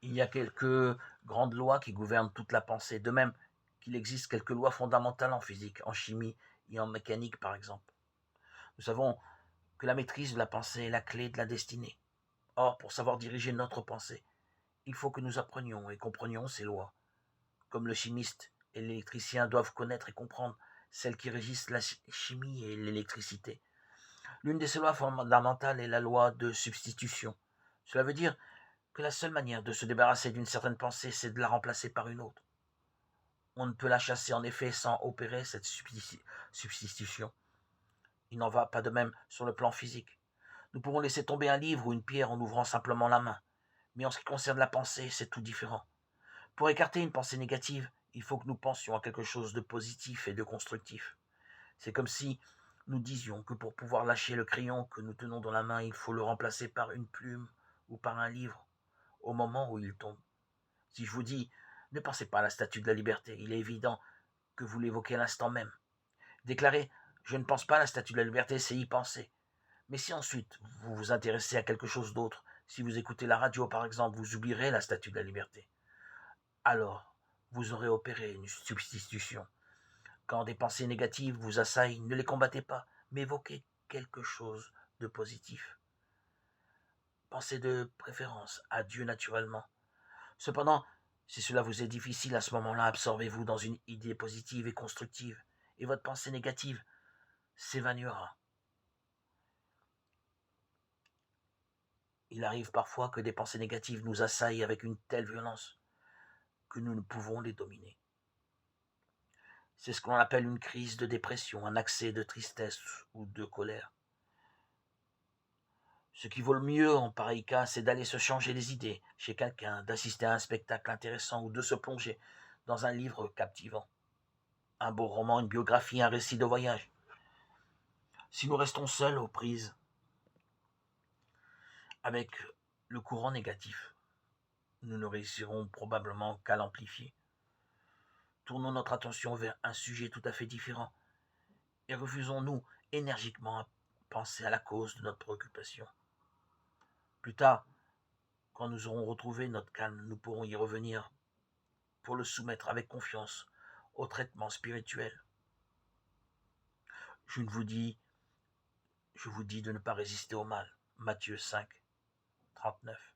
Il y a quelques grandes lois qui gouvernent toute la pensée, de même qu'il existe quelques lois fondamentales en physique, en chimie et en mécanique par exemple. Nous savons que la maîtrise de la pensée est la clé de la destinée. Or, pour savoir diriger notre pensée, il faut que nous apprenions et comprenions ces lois, comme le chimiste et l'électricien doivent connaître et comprendre celles qui régissent la chimie et l'électricité. L'une de ces lois fondamentales est la loi de substitution. Cela veut dire que la seule manière de se débarrasser d'une certaine pensée, c'est de la remplacer par une autre. On ne peut la chasser en effet sans opérer cette substitution. Il n'en va pas de même sur le plan physique. Nous pouvons laisser tomber un livre ou une pierre en ouvrant simplement la main. Mais en ce qui concerne la pensée, c'est tout différent. Pour écarter une pensée négative, il faut que nous pensions à quelque chose de positif et de constructif. C'est comme si nous disions que pour pouvoir lâcher le crayon que nous tenons dans la main, il faut le remplacer par une plume ou par un livre au moment où il tombe. Si je vous dis, ne pensez pas à la statue de la liberté, il est évident que vous l'évoquez à l'instant même. Déclarer, je ne pense pas à la statue de la liberté, c'est y penser. Mais si ensuite vous vous intéressez à quelque chose d'autre, si vous écoutez la radio par exemple, vous oublierez la statue de la liberté. Alors, vous aurez opéré une substitution. Quand des pensées négatives vous assaillent, ne les combattez pas, mais évoquez quelque chose de positif. Pensez de préférence à Dieu naturellement. Cependant, si cela vous est difficile à ce moment-là, absorbez-vous dans une idée positive et constructive, et votre pensée négative s'évanouira. Il arrive parfois que des pensées négatives nous assaillent avec une telle violence que nous ne pouvons les dominer. C'est ce qu'on appelle une crise de dépression, un accès de tristesse ou de colère. Ce qui vaut le mieux en pareil cas, c'est d'aller se changer les idées chez quelqu'un, d'assister à un spectacle intéressant ou de se plonger dans un livre captivant. Un beau roman, une biographie, un récit de voyage. Si nous restons seuls aux prises avec le courant négatif, nous ne réussirons probablement qu'à l'amplifier. Tournons notre attention vers un sujet tout à fait différent et refusons-nous énergiquement à penser à la cause de notre préoccupation. Plus tard, quand nous aurons retrouvé notre calme, nous pourrons y revenir pour le soumettre avec confiance au traitement spirituel. Je vous dis de ne pas résister au mal. Matthieu 5, 39.